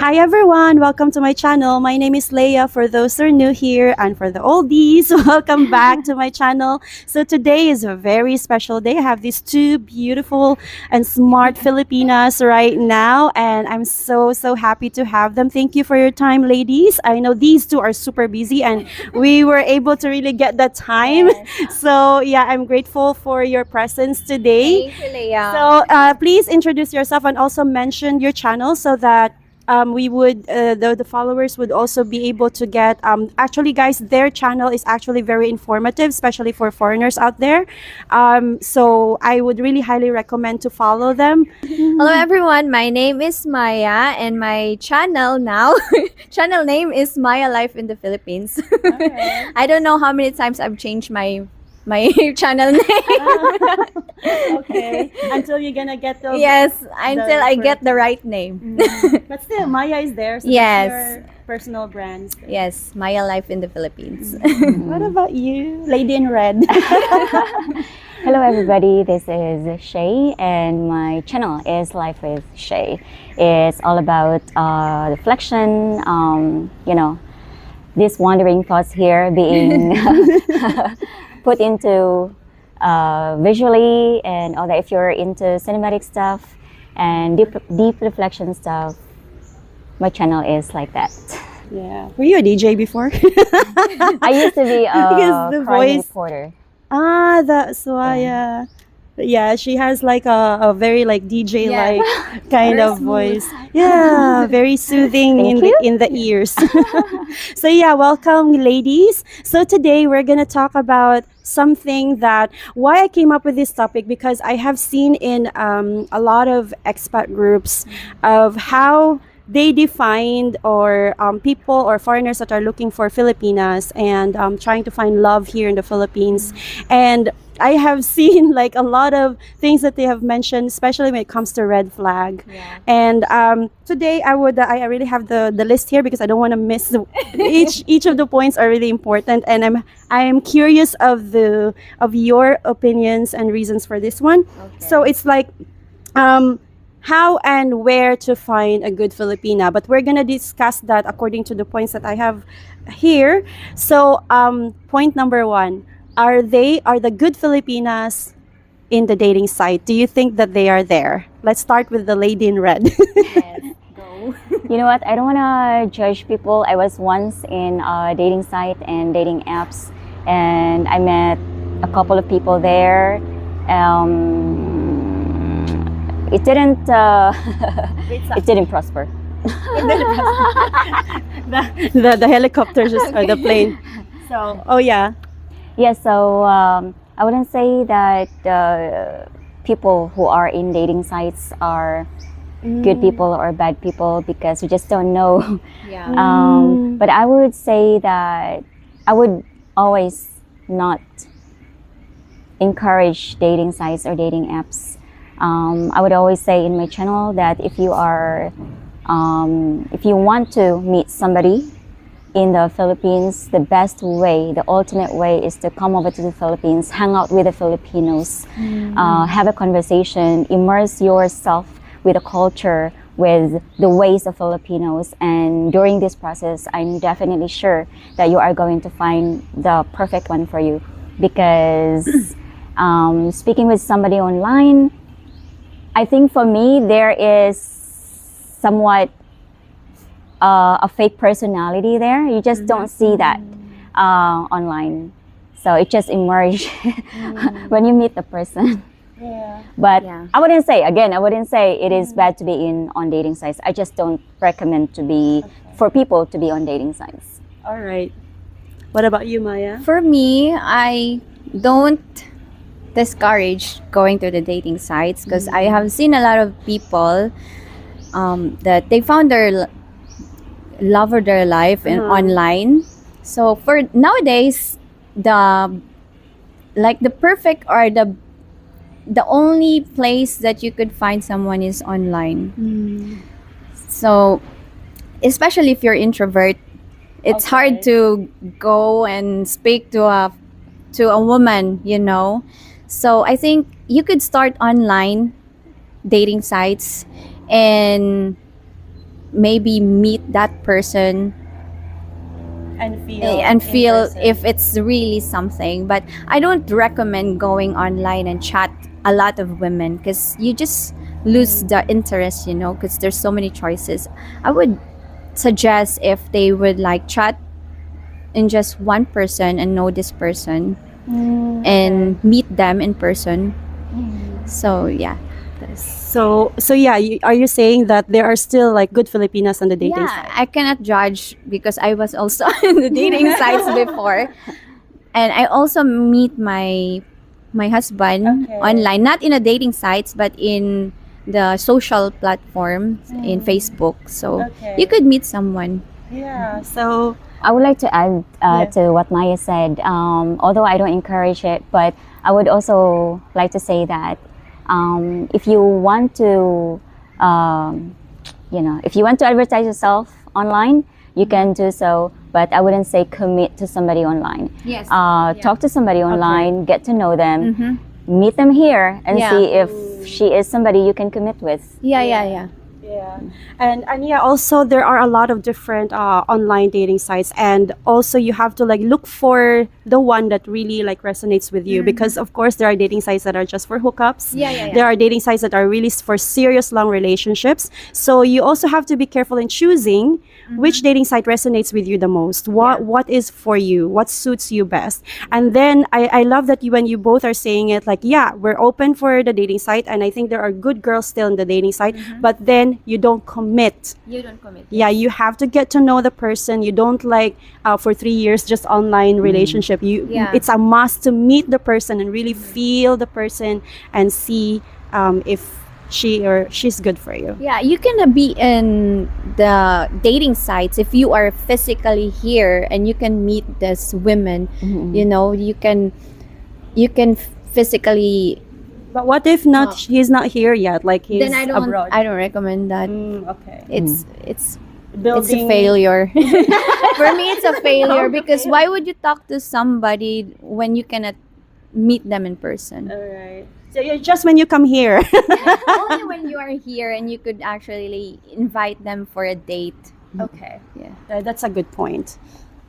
Hi everyone, welcome to my channel. My name is Leia for those who are new here, and for the oldies, welcome back to my channel. So today is a very special day. I have these two beautiful and smart Filipinas right now, and I'm so happy to have them. Thank you for your time, ladies. I know these two are super busy and we were able to really get the time. Yes. So yeah, I'm grateful for your presence today. Thank you, Leia. So please introduce yourself and also mention your channel so that we would the followers would also be able to get actually guys, their channel is actually very informative, especially for foreigners out there. So I would really highly recommend to follow them. Hello, everyone. My name is Maya, and my channel now, channel name is Maya Life in the Philippines. Okay. I don't know how many times I've changed my channel name. Okay, until you're gonna get the Yes, until I get the right name. But still, Maya is there. So Yes. that's your personal brands. Yes, Maya Life in the Philippines. What about you, Lady in Red? Hello everybody, this is Shay and my channel is Life with Shay. It's all about reflection, these wandering thoughts here being put into visually and all that. If you're into cinematic stuff and deep reflection stuff, my channel is like that. Yeah. Were you a DJ before? I used to be Because the a crime voice- reporter. Ah, that's why. Yeah, she has like a very like DJ like kind of voice. Yeah, very soothing Thank in the ears. So yeah, welcome ladies. So today we're gonna talk about something that why I came up with this topic, because I have seen in a lot of expat groups of how they defined or people or foreigners that are looking for Filipinas and trying to find love here in the Philippines. And I have seen like a lot of things that they have mentioned, especially when it comes to red flag. Yeah. And today I really have the list here because I don't want to miss each of the points are really important, and I'm curious of your opinions and reasons for this one. Okay. So it's like how and where to find a good Filipina, but we're gonna discuss that according to the points that I have here. So point number one, are the good Filipinas in the dating site? Do you think that they are there? Let's start with the lady in red. Yes, go. You know what? I don't want to judge people. I was once in a dating site and dating apps, and I met a couple of people there. It didn't. It didn't prosper. the helicopter just or the plane. So yeah. Yeah. So I wouldn't say that people who are in dating sites are good people or bad people, because we just don't know. Yeah. But I would say that I would always not encourage dating sites or dating apps. I would always say in my channel that if you want to meet somebody in the Philippines, the best way, the ultimate way is to come over to the Philippines, hang out with the Filipinos, have a conversation, immerse yourself with the culture, with the ways of Filipinos. And during this process, I'm definitely sure that you are going to find the perfect one for you. Because speaking with somebody online, I think for me, there is somewhat a fake personality there. You just don't see that online. So it just emerges when you meet the person. Yeah. But Yeah. I wouldn't say it is bad to be on dating sites. I just don't recommend for people to be on dating sites. All right. What about you, Maya? For me, I don't discourage going to the dating sites, because I have seen a lot of people that they found their love of their life online. So for nowadays, the perfect or the only place that you could find someone is online. So especially if you're introvert, it's hard to go and speak to a woman, So I think you could start online dating sites, and maybe meet that person and feel if it's really something. But I don't recommend going online and chat a lot of women, because you just lose the interest, because there's so many choices. I would suggest if they would like chat in just one person and know this person and meet them in person. So yeah. So yeah, are you saying that there are still like good Filipinas on the dating Yeah, site? I cannot judge because I was also in the dating sites before, and I also meet my husband online, not in a dating sites, but in the social platforms in Facebook. So you could meet someone. Yeah. So I would like to add to what Maya said. Although I don't encourage it, but I would also like to say that if you want to, if you want to advertise yourself online, you can do so. But I wouldn't say commit to somebody online. Yes. Talk to somebody online, get to know them, meet them here, and see if she is somebody you can commit with. Yeah. yeah, and yeah, also there are a lot of different online dating sites, and also you have to like look for the one that really like resonates with you, because of course there are dating sites that are just for hookups. Yeah. There are dating sites that are really for serious long relationships. So you also have to be careful in choosing which dating site resonates with you the most. What is for you? What suits you best? And then I love that when you both are saying it like, yeah, we're open for the dating site, and I think there are good girls still in the dating site, but then you don't commit. You don't commit. Yeah, you have to get to know the person. You don't like for 3 years just online relationship. It's a must to meet the person and really feel the person and see if she or she's good for you. Yeah, you can be in the dating sites if you are physically here and you can meet these women. You can physically. But what if not? He's not here yet. Like he's Then abroad. I don't recommend that. Okay. It's Building. a failure. For me, it's a failure because why would you talk to somebody when you cannot meet them in person? All right. So you're just when you come here. Only when you are here and you could actually invite them for a date. Okay. Yeah. That's a good point.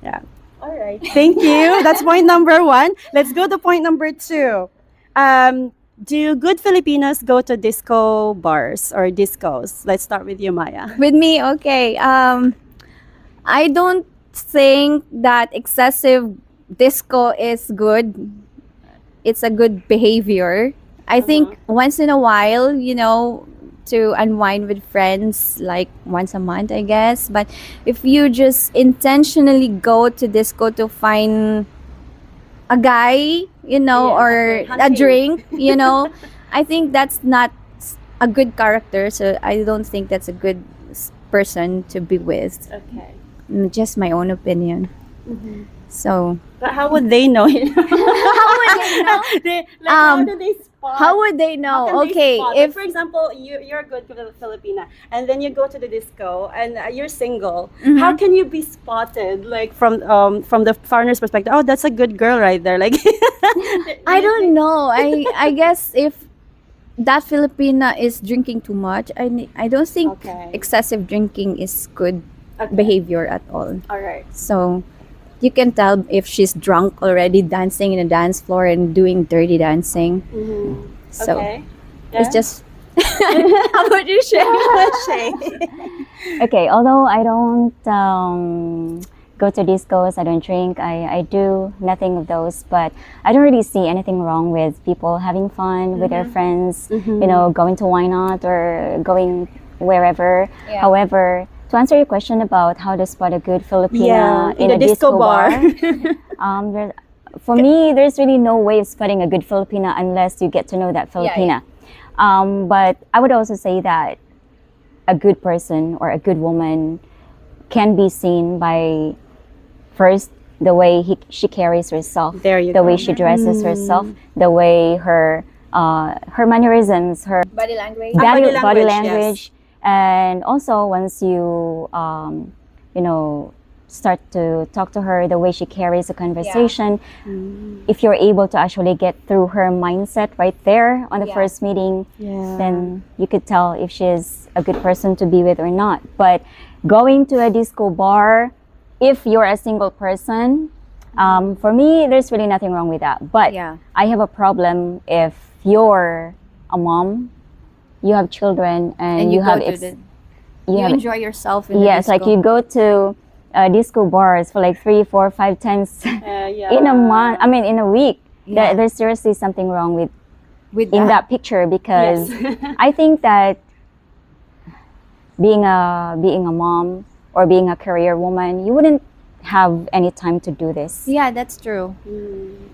Yeah. All right. Thank you. That's point number 1. Let's go to point number 2. Do good Filipinas go to disco bars or discos? Let's start with you, Maya. With me, okay. I don't think that excessive disco is good. It's a good behavior. I think once in a while, to unwind with friends, like once a month, I guess. But if you just intentionally go to disco to find a guy, or a drink, I think that's not a good character. So I don't think that's a good person to be with. Okay. Just my own opinion. So, But how would they know? how would they know? How do they spot? How would they know? How can they Okay, spot? if Like, for example, you're a good Filipina, and then you go to the disco, and you're single. How can you be spotted, like from the foreigner's perspective? Oh, that's a good girl right there. Like, I don't know. I guess if that Filipina is drinking too much, I don't think excessive drinking is good behavior at all. All right. So you can tell if she's drunk already, dancing in a dance floor and doing dirty dancing. So Okay. it's just. How about you, Shay? Okay, although I don't go to discos, I don't drink, I do nothing of those, but I don't really see anything wrong with people having fun with their friends, going to Why Not or going wherever. Yeah. However, to answer your question about how to spot a good Filipina in a disco bar, for me, there's really no way of spotting a good Filipina unless you get to know that Filipina. But I would also say that a good person or a good woman can be seen by first the way she carries herself, There you the go. way she dresses herself, the way her mannerisms, her Body language. body language, and also once you start to talk to her, the way she carries a conversation, if you're able to actually get through her mindset right there on the first meeting, then you could tell if she's a good person to be with or not. But going to a disco bar, if you're a single person, for me, there's really nothing wrong with that. But Yeah. I have a problem if you're a mom, you have children, and you go have to you you have enjoy yourself in the yes, like disco. you go to disco bars for like 3, 4, 5 times Yeah. in a month. I mean, in a week. Yeah. There's seriously something wrong with with in that picture because Yes. I think that being a mom or being a career woman, you wouldn't have any time to do this. Yeah, that's true.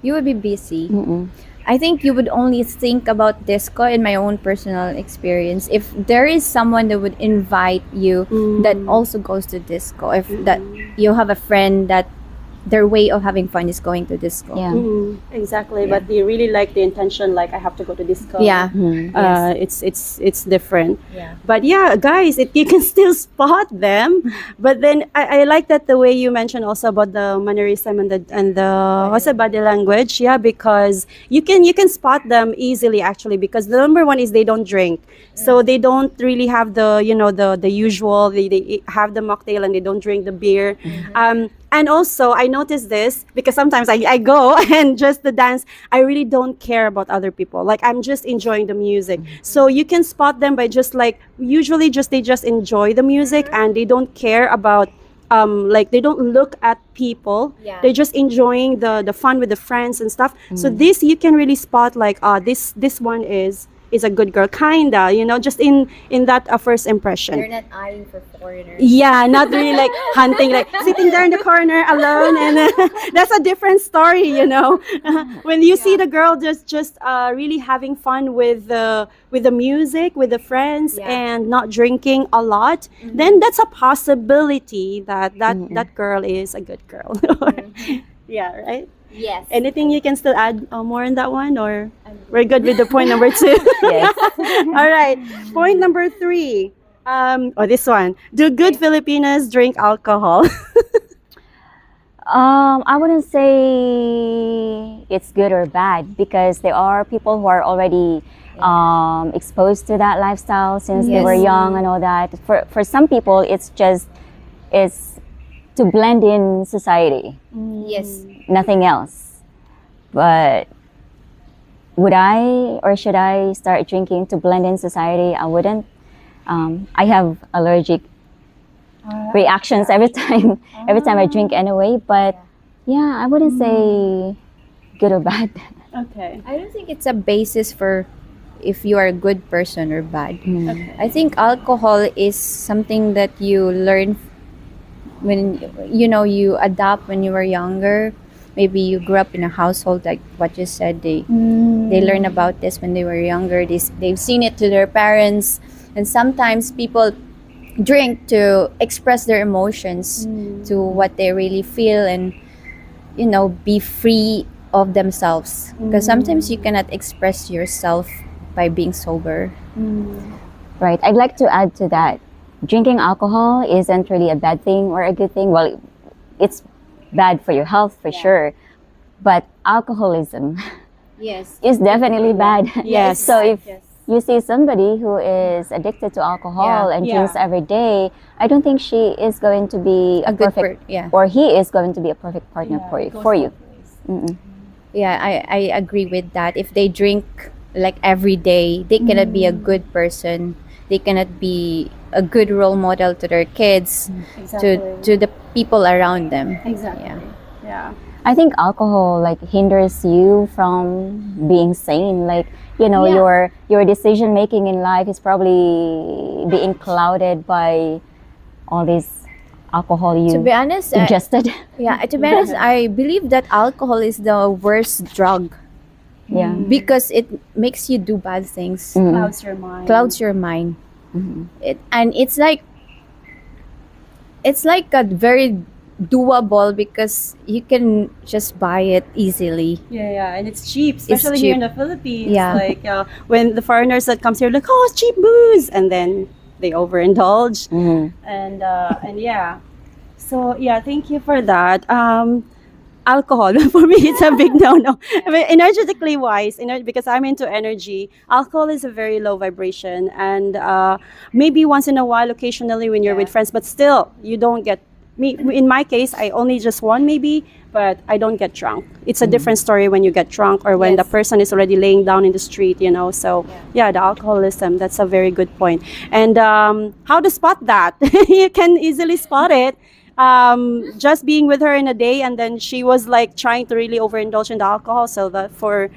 You would be busy. Mm-mm. I think you would only think about disco in my own personal experience if there is someone that would invite you that also goes to disco. If that you have a friend that their way of having fun is going to disco. Yeah. Exactly, Yeah. but they really like the intention, like I have to go to disco. Yeah. Mhm. It's different. Yeah. But yeah, guys, you can still spot them. But then I like that the way you mentioned also about the mannerism and the what's the body language. Yeah, because you can spot them easily actually because the number one is they don't drink, so they don't really have the the usual. They have the mocktail and they don't drink the beer. And also, I noticed this because sometimes I go and just the dance, I really don't care about other people. Like, I'm just enjoying the music. So you can spot them by just like, usually they just enjoy the music and they don't care about, like, they don't look at people. Yeah. They're just enjoying the fun with the friends and stuff. So this, you can really spot like, this one is a good girl, kinda, just in that first impression. They're not eyeing for foreigners. Yeah, not really like hunting, like sitting there in the corner alone, and that's a different story, When you see the girl just really having fun with the music, with the friends, Yeah. and not drinking a lot, then that's a possibility that girl is a good girl. Yeah, right. Yes. Anything you can still add more on that one, or we're good with the point number 2? Yes. All right. Point number 3. This one. Do good Filipinas drink alcohol? I wouldn't say it's good or bad because there are people who are already exposed to that lifestyle since they were Yes. young and all that. For some people, it's to blend in society, Yes. nothing else. But would I or should I start drinking to blend in society? I wouldn't. I have allergic reactions every time I drink anyway. But yeah, I wouldn't say good or bad. Okay. I don't think it's a basis for if you are a good person or bad. Okay. I think alcohol is something that you learn when you adapt when you were younger. Maybe you grew up in a household like what you said. They learn about this when they were younger. They've seen it to their parents, and sometimes people drink to express their emotions to what they really feel and be free of themselves, because sometimes you cannot express yourself by being sober. Right. I'd like to add to that. Drinking alcohol isn't really a bad thing or a good thing. Well, it's bad for your health for sure, but alcoholism Yes. is definitely bad. Yes. So if you see somebody who is addicted to alcohol and drinks every day, I don't think she is going to be a good perfect, yeah. or he is going to be a perfect partner for you. Mm-mm. Yeah, I agree with that. If they drink like every day, they cannot be a good person. They cannot be a good role model to their kids, to the people around them. Exactly. Yeah. Yeah. I think alcohol like hinders you from being sane. Like, your decision making in life is probably being clouded by all this alcohol you To be honest, ingested. to be honest, I believe that alcohol is the worst drug Yeah. because it makes you do bad things. Clouds your mind. Clouds your mind. It's like a very doable because you can just buy it easily. Yeah, and it's cheap, especially here in the Philippines. Yeah. Like when the foreigners that comes here, like, oh, it's cheap booze, and then they overindulge, and yeah. So yeah, thank you for that. alcohol for me it's a big no. I mean, energetically wise, because I'm into energy, alcohol is a very low vibration, and maybe once in a while, occasionally when you're with friends, but still you don't get me. In my case, I only just one maybe, but I don't get drunk. It's a different story when you get drunk or when the person is already laying down in the street, so yeah, the alcoholism, that's a very good point. And how to spot that? You can easily spot it. Just being with her in a day, and then she was like trying to really overindulge in the alcohol, so that for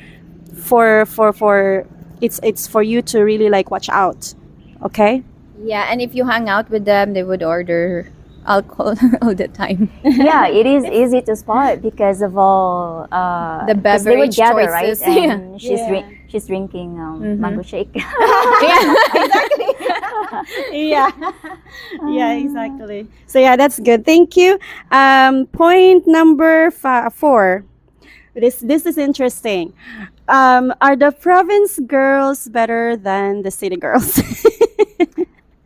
it's for you to really like watch out. Okay. Yeah, and if you hang out with them, they would order alcohol all the time. Yeah, it is easy to spot because of all The 'cause they would beverage gather, choices. right? Yeah. And she's drinking mango shake. Yeah. Yeah. Yeah, exactly. So yeah, that's good. Thank you. Point number 4. This is interesting. Are the province girls better than the city girls?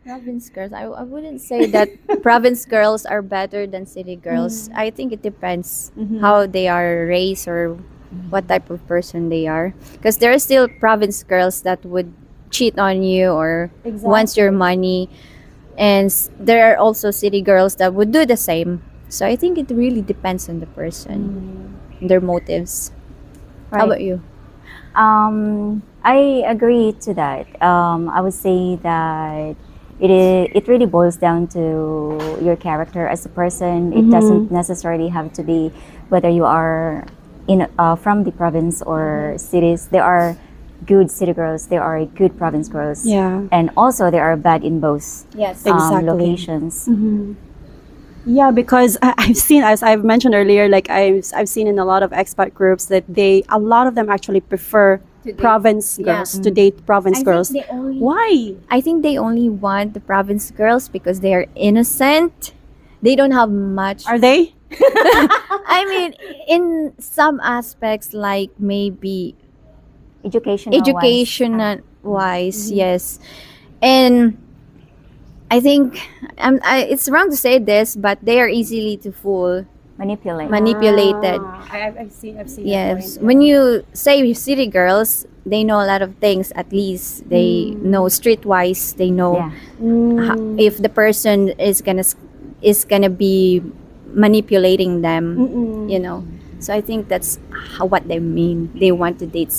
Province girls, I wouldn't say that province girls are better than city girls. I think it depends how they are raised or what type of person they are. Because there are still province girls that would cheat on you or wants your money. And there are also city girls that would do the same. So I think it really depends on the person, their motives. How about you? I agree to that. I would say that it really boils down to your character as a person. It doesn't necessarily have to be whether you are from the province or cities. There are good city girls, there are good province girls, and also there are bad in both Exactly. locations. Yeah, because I've seen, as I've mentioned earlier, like I've seen in a lot of expat groups that a lot of them actually prefer province girls to date province girls. Why? I think they only want the province girls because they are innocent. They don't have much. Are they? I mean, in some aspects, like maybe educational wise, yes. And I think it's wrong to say this, but they are easily to fool, manipulated. I've seen. Yes, when you say city girls, they know a lot of things. At least they know streetwise. They know if the person is gonna be manipulating them. So I think that's what they mean. They want to date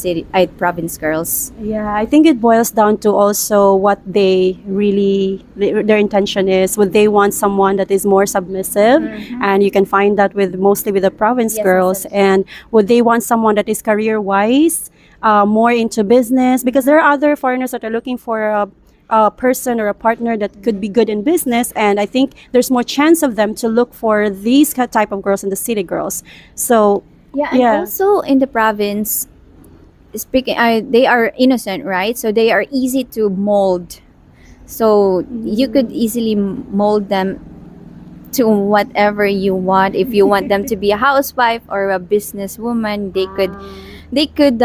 province girls. Yeah, I think it boils down to also what they really their intention is. Would they want someone that is more submissive, and you can find that mostly with the province girls. And would they want someone that is career wise, more into business? Because there are other foreigners that are looking for a person or a partner that could be good in business, and I think there's more chance of them to look for these type of girls than the city girls. So and also in the province, speaking, they are innocent, right? So they are easy to mold. So you could easily mold them to whatever you want. If you want them to be a housewife or a businesswoman, they could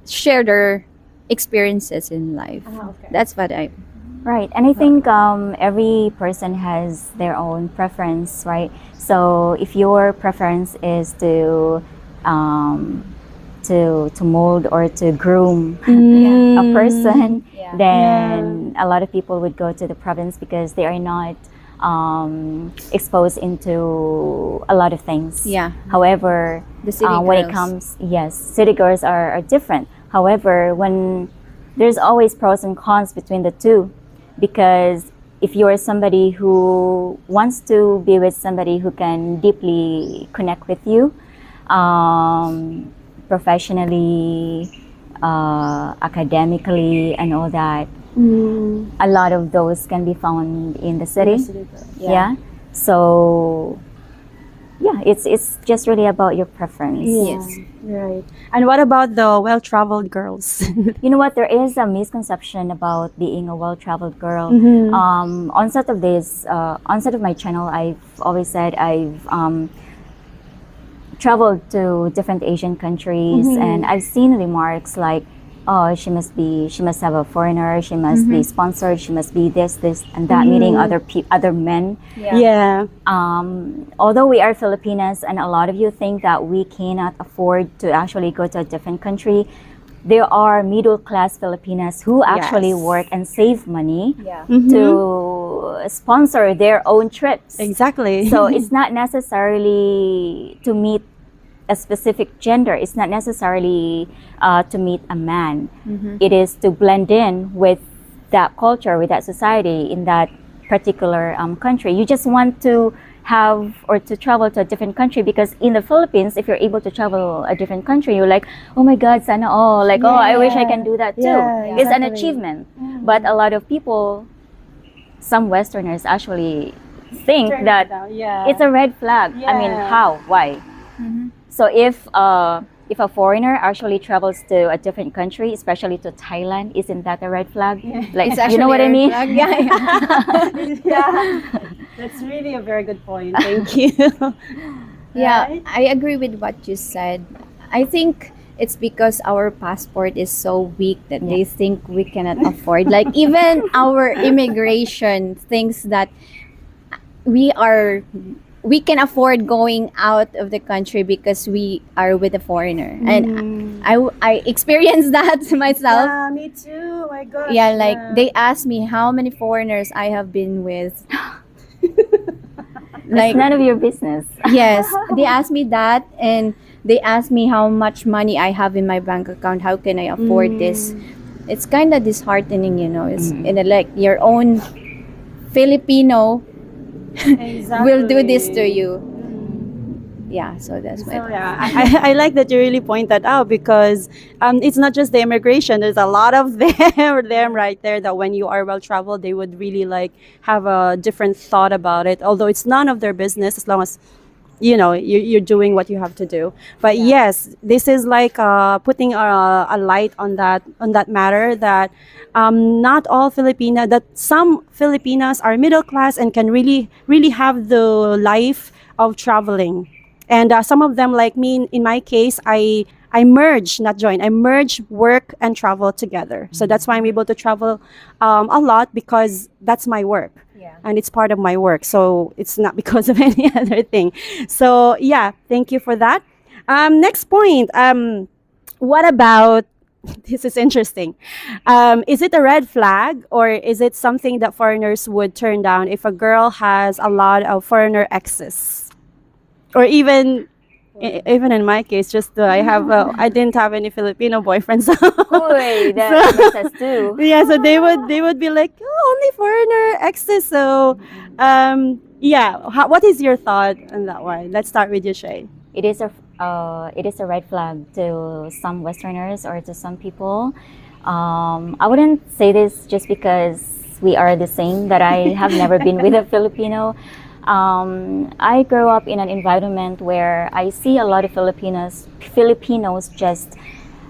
share their experiences in life. That's what Right, and I think every person has their own preference, right? So if your preference is to mold or to groom a person, then a lot of people would go to the province because they are not exposed into a lot of things. However, the city when it girls. comes, city girls are different. However, when there's always pros and cons between the two, because if you are somebody who wants to be with somebody who can deeply connect with you, professionally, academically, and all that, a lot of those can be found in the city. So it's just really about your preference. Yes. Right. And what about the well-traveled girls? You know what? There is a misconception about being a well-traveled girl. On set of my channel, I've always said I've traveled to different Asian countries, and I've seen remarks like, oh, she must have a foreigner, she must be sponsored, she must be this and that, meeting other men. Yeah. Although we are Filipinas and a lot of you think that we cannot afford to actually go to a different country, there are middle class Filipinas who actually Yes. work and save money Yeah. to sponsor their own trips. Exactly. So it's not necessarily to meet a specific gender. It's not necessarily to meet a man. It is to blend in with that culture, with that society in that particular country. You just want to have or to travel to a different country, because in the Philippines, if you're able to travel a different country, you're like, oh my God, sana all. Like, oh, I wish I can do that too. Yeah, It's an exactly. achievement. But a lot of people, some Westerners actually think that Yeah. it's a red flag. I mean, Yeah. how? Why? So if a foreigner actually travels to a different country, especially to Thailand, isn't that a red flag? Like, It's you know what I actually a mean? red flag. Yeah. Yeah. That's really a very good point. Thank you. Yeah, Right? I agree with what you said. I think it's because our passport is so weak that they think we cannot afford. Like even our immigration thinks that we can afford going out of the country because we are with a foreigner. And I experienced that myself. Yeah, me too. My gosh. Yeah, like they asked me how many foreigners I have been with. It's none of your business. Yes, they asked me that, and they asked me how much money I have in my bank account. How can I afford this? It's kind of disheartening, you know. It's like your own Filipino will do this to you. Yeah, so that's my So yeah, I like that you really point that out, because it's not just the immigration. There's a lot of them right there that when you are well traveled, they would really like have a different thought about it. Although it's none of their business, as long as you know you're doing what you have to do. But yes, this is like putting a light on that matter, that not all Filipina, that some Filipinas are middle class and can really have the life of traveling. And some of them, like me, in my case, I merge, not join, I merge work and travel together. So that's why I'm able to travel a lot, because that's my work. Yeah. And it's part of my work. So it's not because of any other thing. So yeah, thank you for that. Next point. What about, this is interesting. Is it a red flag, or is it something that foreigners would turn down if a girl has a lot of foreigner exes? Or even in my case, just I didn't have any Filipino boyfriends. Uy, that makes us too. Yeah, so they would be like, oh, only foreigner exes. So, yeah, what is your thought on that one? Let's start with you, Shay. It is a red flag to some Westerners or to some people. I wouldn't say this just because we are the same, that I have never been with a Filipino. I grew up in an environment where I see a lot of Filipinos just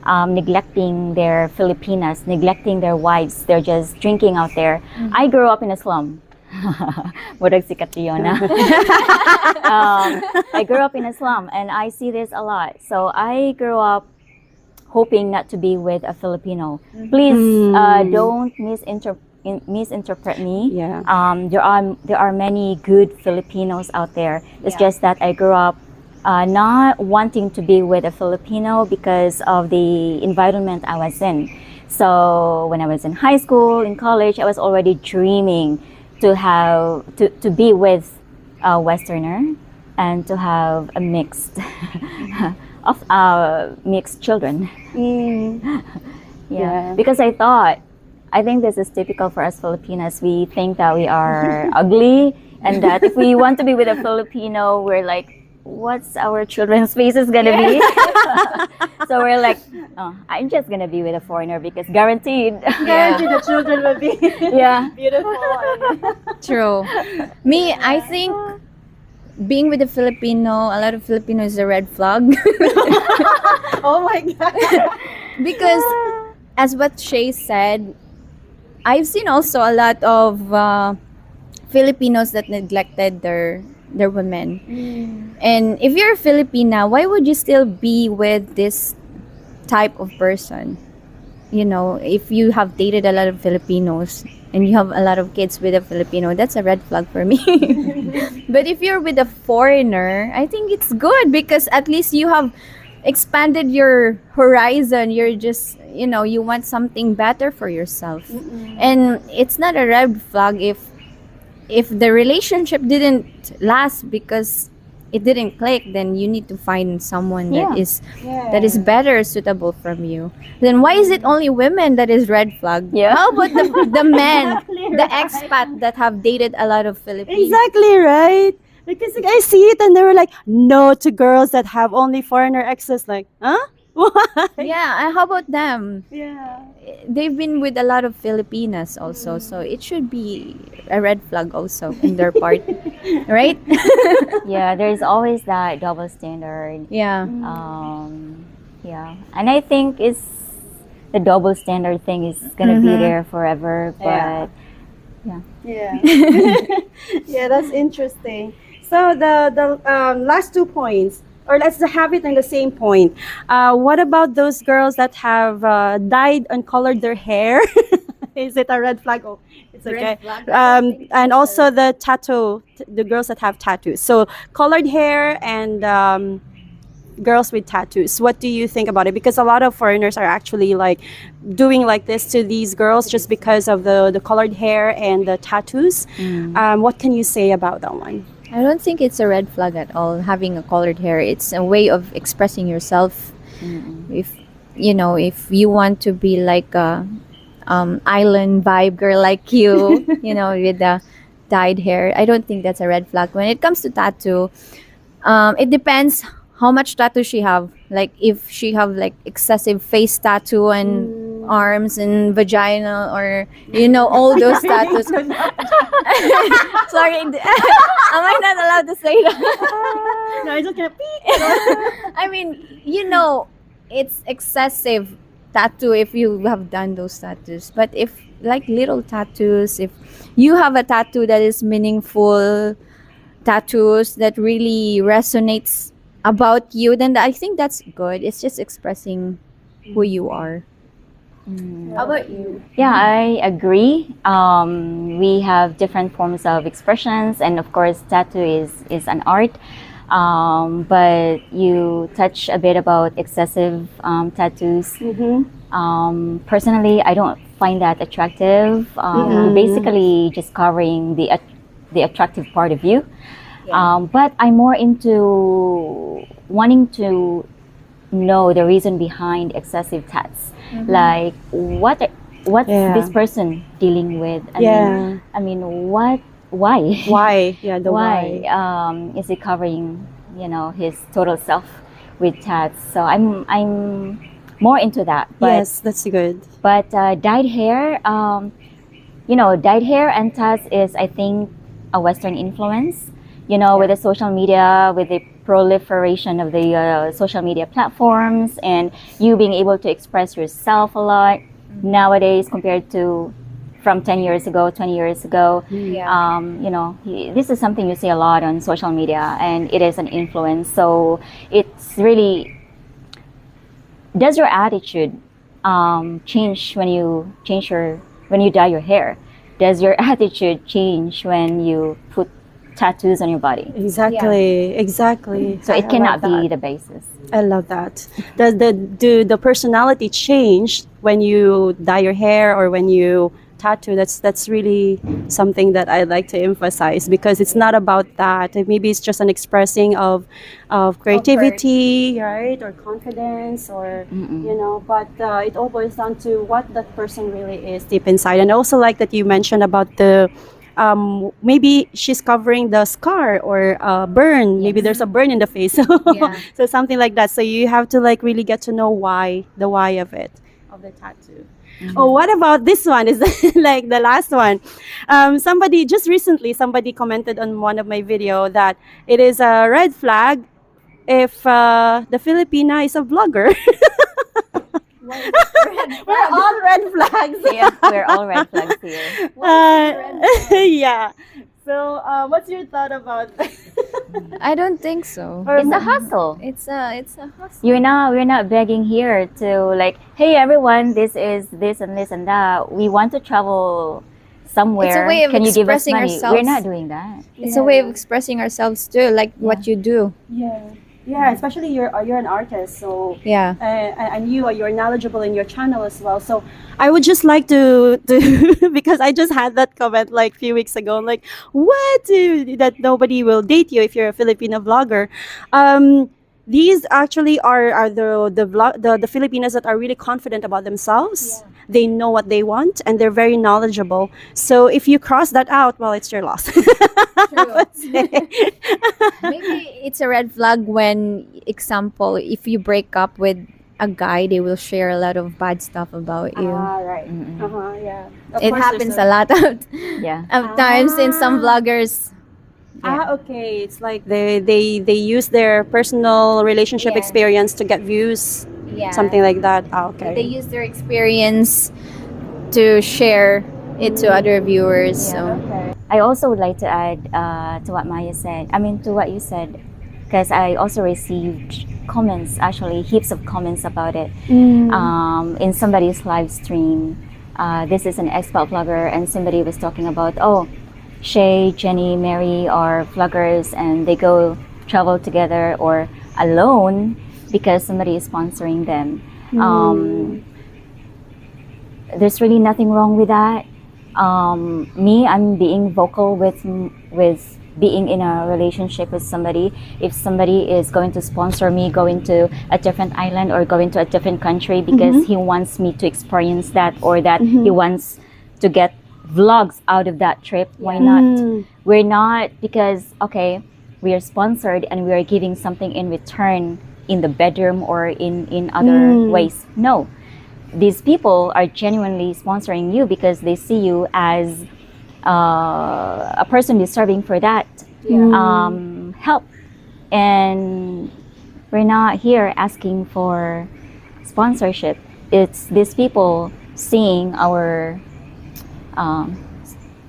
neglecting their Filipinas, neglecting their wives. They're just drinking out there. I grew up in a slum. Murag si Catriona. I grew up in a slum, and I see this a lot. So I grew up hoping not to be with a Filipino. Please don't misinterpret me. Yeah. There are many good Filipinos out there. It's just that I grew up not wanting to be with a Filipino because of the environment I was in. So when I was in high school, in college, I was already dreaming to be with a Westerner and to have a mixed mixed children. Yeah. Because I think this is typical for us Filipinas. We think that we are ugly, and that if we want to be with a Filipino, we're like, what's our children's faces gonna be? So we're like, oh, I'm just gonna be with a foreigner because guaranteed. Guaranteed the children will be Yeah. beautiful. True. Me, I think being with a Filipino, a lot of Filipinos is a red flag. Oh my God. Because as what Shay said, I've seen also a lot of Filipinos that neglected their women. And if you're a Filipina, why would you still be with this type of person? if you have dated a lot of Filipinos and you have a lot of kids with a Filipino, that's a red flag for me. But if you're with a foreigner, I think it's good because at least you have expanded your horizon. You're just, you want something better for yourself. And it's not a red flag if the relationship didn't last because it didn't click, then you need to find someone Yeah. that is better suitable from you. Then why is it only women that is red flag? Yeah. How about the men, Exactly the right. expat that have dated a lot of Filipinos? Exactly right. Because like, I see it and they were like, no to girls that have only foreigner exes. Like, huh? Why? Yeah, how about them? Yeah. They've been with a lot of Filipinas also, so it should be a red flag also in their part, right? Yeah, there's always that double standard. Yeah. Yeah, and I think it's the double standard thing is gonna be there forever. But Yeah. Yeah, that's interesting. So the last 2 points, or let's have it in the same point. What about those girls that have dyed and colored their hair? Is it a red flag? Oh, it's okay. Red flag. I don't think And so. also the girls that have tattoos. So colored hair and girls with tattoos. What do you think about it? Because a lot of foreigners are actually like doing like this to these girls just because of the colored hair and the tattoos. What can you say about that one? I don't think it's a red flag at all, having a colored hair. It's a way of expressing yourself. If you want to be like a island vibe girl like you, with the dyed hair, I don't think that's a red flag. When it comes to tattoo, it depends how much tattoo she have. Like if she have like excessive face tattoo and arms and vagina, or all those tattoos. Sorry, am I not allowed to say that? No, I just can't. I mean, it's excessive tattoo if you have done those tattoos. But if like little tattoos, if you have a tattoo that is meaningful, tattoos that really resonates about you, then I think that's good. It's just expressing who you are. How about you? yeah, I agree. We have different forms of expressions, and of course, tattoo is an art. But you touch a bit about excessive tattoos. Personally, I don't find that attractive. Basically, just covering the attractive part of you. But I'm more into wanting to know the reason behind excessive tats. Like what's Yeah. this person dealing with? Yeah. Why? Why? Yeah, the Why why. is he covering his total self with tats? So I'm more into that. But Yes, that's good. but dyed hair, dyed hair and tats is, I think, a Western influence. With the social media, with the proliferation of the social media platforms, and you being able to express yourself a lot nowadays compared to from 10 years ago, 20 years ago. Yeah. This is something you see a lot on social media, and it is an influence. So it's really, does your attitude change when you dye your hair? Does your attitude change when you put tattoos on your body? Exactly. So I it cannot love be that. the basis. I love that. Does the personality change when you dye your hair or when you tattoo? That's really something that I like to emphasize, because it's not about that. Maybe it's just an expressing of creativity, right, or confidence, or But it all boils down to what that person really is deep inside. And I also like that you mentioned about the. Maybe she's covering the scar or burn. Maybe there's a burn in the face. Yeah. So something like that. So you have to like really get to know the why of it, of the tattoo. Oh, what about this one? Is like the last one? Somebody just recently, somebody commented on one of my video that it is a red flag if the Filipina is a vlogger. We're all red flags. Yeah, we're all red flags here. Yeah. So, what's your thought about I don't think so. Or It's a hustle. It's a hustle. We're not begging here to like, hey everyone, this is this and this and that. We want to travel somewhere. It's a way of Can you give us expressing money? ourselves. We're not doing that. It's a way of expressing ourselves too, like what you do. Yeah. Yeah, especially you're an artist, so Yeah. and you're knowledgeable in your channel as well. So I would just like to because I just had that comment like a few weeks ago. I'm like, what? That nobody will date you if you're a Filipino vlogger. These actually are the Filipinas that are really confident about themselves. They know what they want and they're very knowledgeable. So if you cross that out, well, it's your loss. Maybe it's a red flag when, example, if you break up with a guy, they will share a lot of bad stuff about you. Right. Yeah. Of It course, happens there's a lot of Yeah. times in some vloggers. Okay. It's like they use their personal relationship Yeah. experience to get views, Yeah. something like that. Okay. They use their experience to share it to other viewers. So Okay. I also would like to add to what Maya said. I mean, to what you said, because I also received comments, actually, heaps of comments about it in somebody's live stream. This is an expat vlogger, and somebody was talking about, oh, Shay, Jenny, Mary are vloggers, and they go travel together or alone because somebody is sponsoring them. There's really nothing wrong with that. Me, I'm being vocal with being in a relationship with somebody. If somebody is going to sponsor me going to a different island or going to a different country because he wants me to experience that, or that he wants to get vlogs out of that trip, why not? We're not, because okay, we are sponsored and we are giving something in return in the bedroom or in other ways. No, these people are genuinely sponsoring you because they see you as a person deserving for that help. And we're not here asking for sponsorship. It's these people seeing our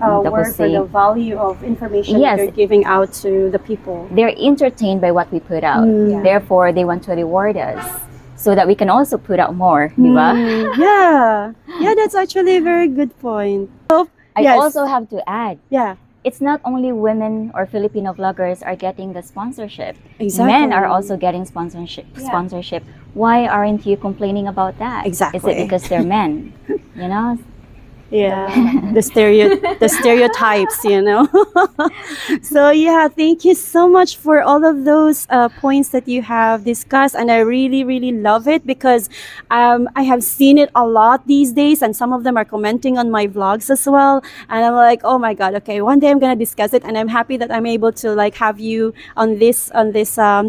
Worth for the value of information Yes. that you're giving out to the people. they're entertained by what we put out. Therefore, they want to reward us so that we can also put out more, di ba? Yeah, that's actually a very good point. So, I yes. also have to add, Yeah, it's not only women or Filipino vloggers are getting the sponsorship. Exactly. Men are also getting sponsorship. Why aren't you complaining about that? Exactly. Is it because they're men? You know? yeah, the stereotypes, you know. So yeah, thank you so much for all of those points that you have discussed, and I really really love it because I have seen it a lot these days, and some of them are commenting on my vlogs as well, and I'm like, oh my god, okay, one day I'm gonna discuss it, and I'm happy that I'm able to like have you on this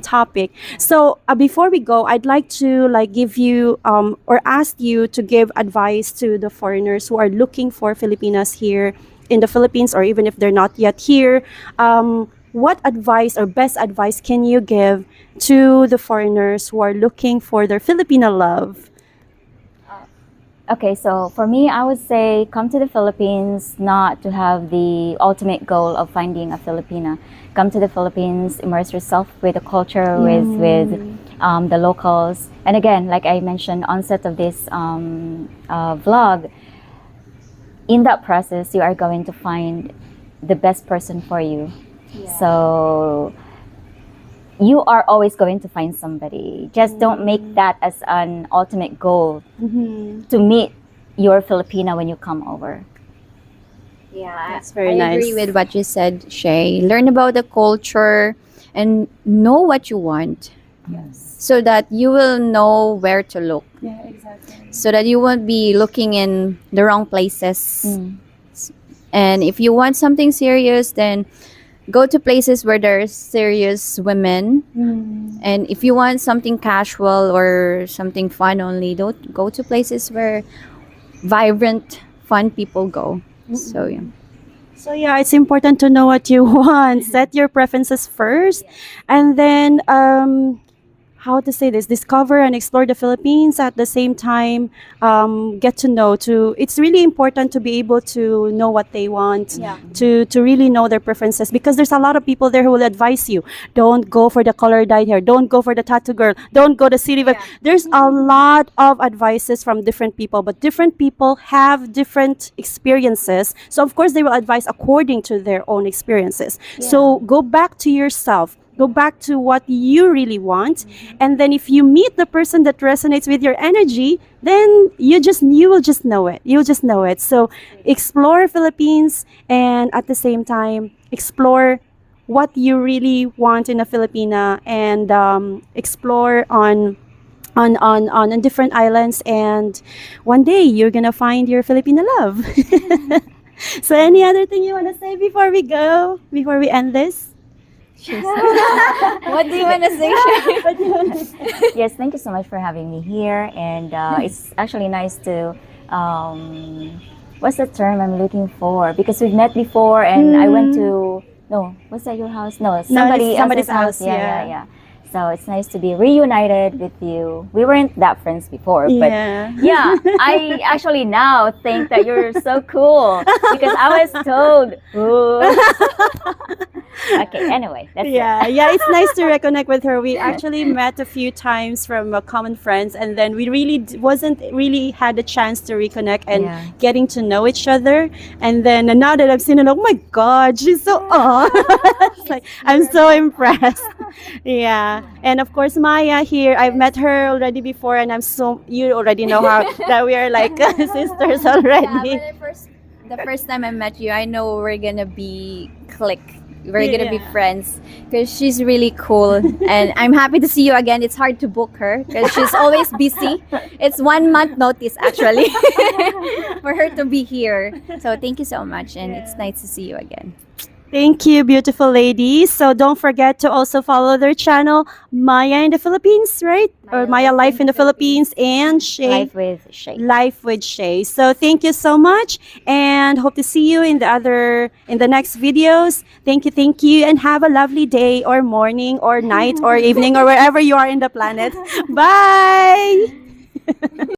topic. So before we go, I'd like to like give you or ask you to give advice to the foreigners who are looking for Filipinas here in the Philippines, or even if they're not yet here. What advice or best advice can you give to the foreigners who are looking for their Filipino love? Okay, so for me, I would say come to the Philippines not to have the ultimate goal of finding a Filipina. Come to the Philippines, immerse yourself with the culture, with the locals. And again, like I mentioned onset of this vlog, in that process, you are going to find the best person for you. So you are always going to find somebody. Just don't make that as an ultimate goal to meet your Filipina when you come over. yeah, That's very I nice. agree with what you said, Shay. Learn about the culture and know what you want, so that you will know where to look. Yeah, exactly. So that you won't be looking in the wrong places. And if you want something serious, then go to places where there's serious women. And if you want something casual or something fun only, don't go to places where vibrant, fun people go. So yeah. So yeah, it's important to know what you want. Set your preferences first, and then how to say this, discover and explore the Philippines, at the same time get to know, to it's really important to be able to know what they want, Yeah. to really know their preferences, because there's a lot of people there who will advise you, don't go for the color dyed hair, don't go for the tattoo girl, don't go to city vibe. Yeah. There's a lot of advices from different people, but different people have different experiences, so of course they will advise according to their own experiences. So go back to yourself, go back to what you really want, and then if you meet the person that resonates with your energy, then you will just know it, you'll just know it. So explore Philippines, and at the same time explore what you really want in a Filipina, and explore on different islands, and one day you're gonna find your Filipina love. So any other thing you want to say before we go, before we end this? What do you want to say, Shay? Yes, thank you so much for having me here, and it's actually nice to what's the term I'm looking for, because we've met before, and I went to, no, was that your house? No, somebody somebody's else's house, yeah. So it's nice to be reunited with you. We weren't that friends before, but Yeah. yeah, I actually now think that you're so cool, because I was told, "Ooh." Okay, anyway, that's Yeah, it. yeah, it's nice to reconnect with her. We actually met a few times from common friends, and then we really wasn't really had a chance to reconnect and Yeah. getting to know each other. And then now that I've seen her, oh my God, she's so it's like I'm so impressed. Yeah, and of course Maya here, I've met her already before, and you already know how that we are like sisters Yeah, already. but the first time I met you, I know we're gonna be click. We're gonna be Yeah. friends because she's really cool, and I'm happy to see you again. It's hard to book her because she's always busy. It's 1 month notice actually for her to be here. So thank you so much, and it's nice to see you again. Thank you, beautiful ladies. So don't forget to also follow their channel, Maya in the Philippines, right? Or Maya Life in the Philippines, and Shay. Life with Shay. Life with Shay. So thank you so much, and hope to see you in the next videos. Thank you, and have a lovely day or morning or night or evening or wherever you are in the planet. Bye.